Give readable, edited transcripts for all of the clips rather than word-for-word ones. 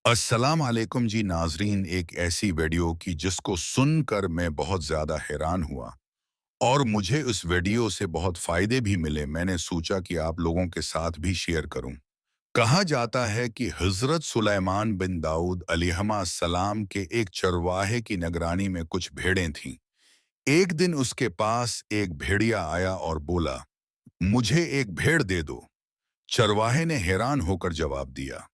अस्सलाम वालेकुम जी नाजरीन। एक ऐसी वीडियो की जिसको सुनकर मैं बहुत ज़्यादा हैरान हुआ और मुझे उस वीडियो से बहुत फ़ायदे भी मिले। मैंने सोचा कि आप लोगों के साथ भी शेयर करूं। कहा जाता है कि हज़रत सुलेमान बिन दाऊद अलैहिस्सलाम के एक चरवाहे की निगरानी में कुछ भेड़ें थीं। एक दिन उसके पास एक भेड़िया आया और बोला, मुझे एक भेड़ दे दो। चरवाहे ने हैरान होकर जवाब दिया,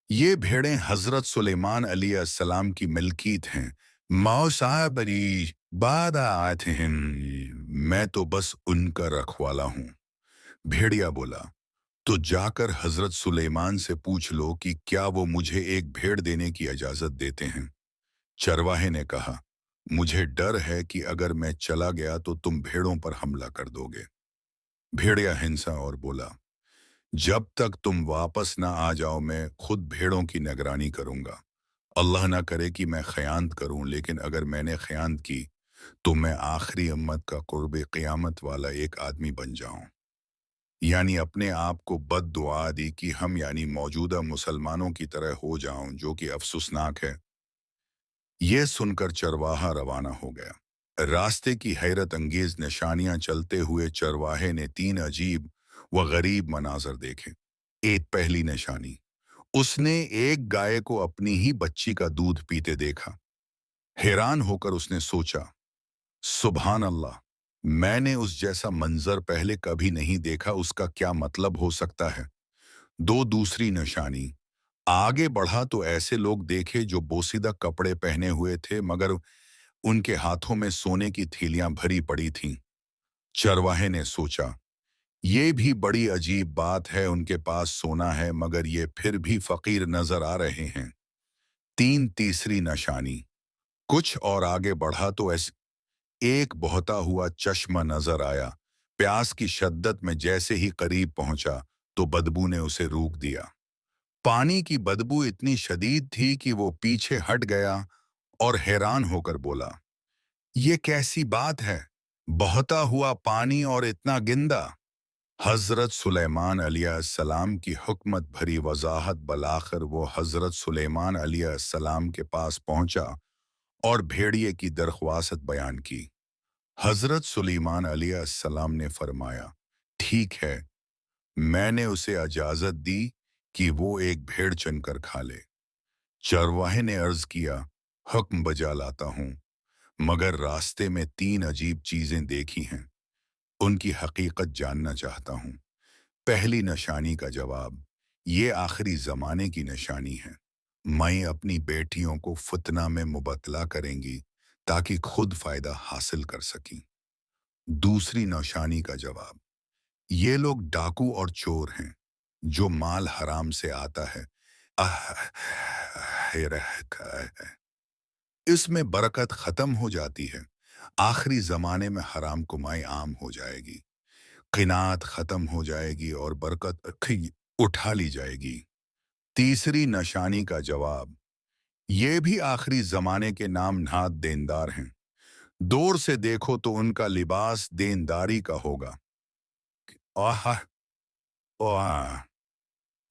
ये भेड़ें हजरत सुलेमान अलैहिस्सलाम की मिल्कियत हैं। माओ साहब अली बादा आते हैं, मैं तो बस उनका रखवाला हूँ। भेड़िया बोला, तो जाकर हजरत सुलेमान से पूछ लो कि क्या वो मुझे एक भेड़ देने की इजाजत देते हैं। चरवाहे ने कहा, मुझे डर है कि अगर मैं चला गया तो तुम भेड़ों पर हमला कर दोगे। भेड़िया हिंसा और बोला, जब तक तुम वापस ना आ जाओ मैं खुद भेड़ों की निगरानी करूंगा। अल्लाह ना करे कि मैं खयानत करूं, लेकिन अगर मैंने खयानत की तो मैं आखिरी उम्मत का कुर्ब क़यामत वाला एक आदमी बन जाऊं। यानी अपने आप को बद दुआ दी कि हम यानी मौजूदा मुसलमानों की तरह हो जाऊं, जो कि अफसोसनाक है। यह सुनकर चरवाहा रवाना हो गया। रास्ते की हैरत अंगेज निशानियां चलते हुए चरवाहे ने तीन अजीब व गरीब मनाजर देखे। एक पहली निशानी, उसने एक गाय को अपनी ही बच्ची का दूध पीते देखा। हैरान होकर उसने सोचा, सुभान अल्लाह, मैंने उस जैसा मंजर पहले कभी नहीं देखा, उसका क्या मतलब हो सकता है। दो दूसरी निशानी, आगे बढ़ा तो ऐसे लोग देखे जो बोसीदा कपड़े पहने हुए थे, मगर उनके हाथों में सोने की थैलियां भरी पड़ी थीं। चरवाहे ने सोचा, ये भी बड़ी अजीब बात है, उनके पास सोना है मगर ये फिर भी फकीर नजर आ रहे हैं। तीसरी निशानी, कुछ और आगे बढ़ा तो एक बहता हुआ चश्मा नजर आया। प्यास की शद्दत में जैसे ही करीब पहुंचा तो बदबू ने उसे रोक दिया। पानी की बदबू इतनी शदीद थी कि वो पीछे हट गया और हैरान होकर बोला, ये कैसी बात है, बहता हुआ पानी और इतना गिंदा। हजरत सुलेमान अलैहिस्सलाम की हुकमत भरी वजाहत बलाखिर वो हजरत सुलेमान अलैहिस्सलाम के पास पहुंचा और भेड़िए की दरख्वास्त बयान की। हजरत सुलेमान अलैहिस्सलाम ने फरमाया, ठीक है, मैंने उसे इजाजत दी कि वो एक भेड़ चुनकर खा ले। चरवाहे ने अर्ज किया, हुक्म बजा लाता हूँ, मगर रास्ते में तीन अजीब चीजें देखी हैं, उनकी हकीकत जानना चाहता हूँ। पहली निशानी का जवाब, ये आखिरी जमाने की निशानी है। मैं अपनी बेटियों को फितना में मुबतला करेंगी ताकि खुद फायदा हासिल कर सकें। दूसरी निशानी का जवाब, ये लोग डाकू और चोर हैं जो माल हराम से आता है। आह, ये है। इसमें बरकत खत्म हो जाती है। आखिरी जमाने में हराम कमाई आम हो जाएगी, क़िनात खत्म हो जाएगी और बरकत उठा ली जाएगी। तीसरी निशानी का जवाब, ये भी आखिरी जमाने के नाम नहाद देनदार हैं। दूर से देखो तो उनका लिबास देनदारी का होगा। आह, आह,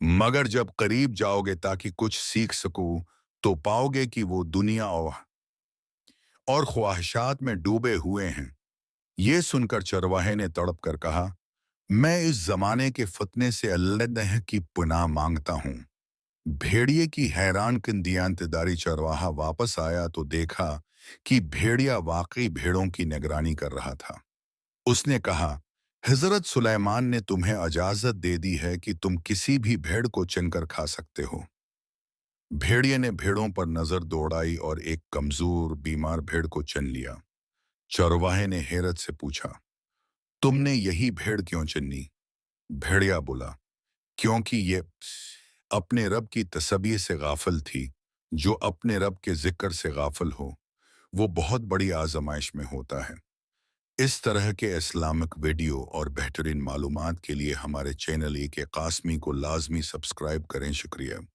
मगर जब करीब जाओगे ताकि कुछ सीख सकूं तो पाओगे कि वो दुनिया और ख्वाहिशात में डूबे हुए हैं। ये सुनकर चरवाहे ने तड़प कर कहा, मैं इस जमाने के फितने से अल्लाह की पनाह मांगता हूँ। भेड़िए की हैरानकुन दियांतदारी चरवाहा वापस आया तो देखा कि भेड़िया वाकई भेड़ों की निगरानी कर रहा था। उसने कहा, हजरत सुलेमान ने तुम्हें इजाजत दे दी है कि तुम किसी भी भेड़ को चुनकर खा सकते हो। भेड़िए ने भेड़ों पर नजर दौड़ाई और एक कमजोर बीमार भेड़ को चुन लिया। चरवाहे ने हैरत से पूछा, तुमने यही भेड़ क्यों चुनी? भेड़िया बोला, क्योंकि ये अपने रब की तस्बीह से गाफिल थी। जो अपने रब के जिक्र से गाफिल हो वो बहुत बड़ी आजमाइश में होता है। इस तरह के इस्लामिक वीडियो और बेहतरीन मालूमात के लिए हमारे चैनल ए के कासमी को लाजमी सब्सक्राइब करें। शुक्रिया।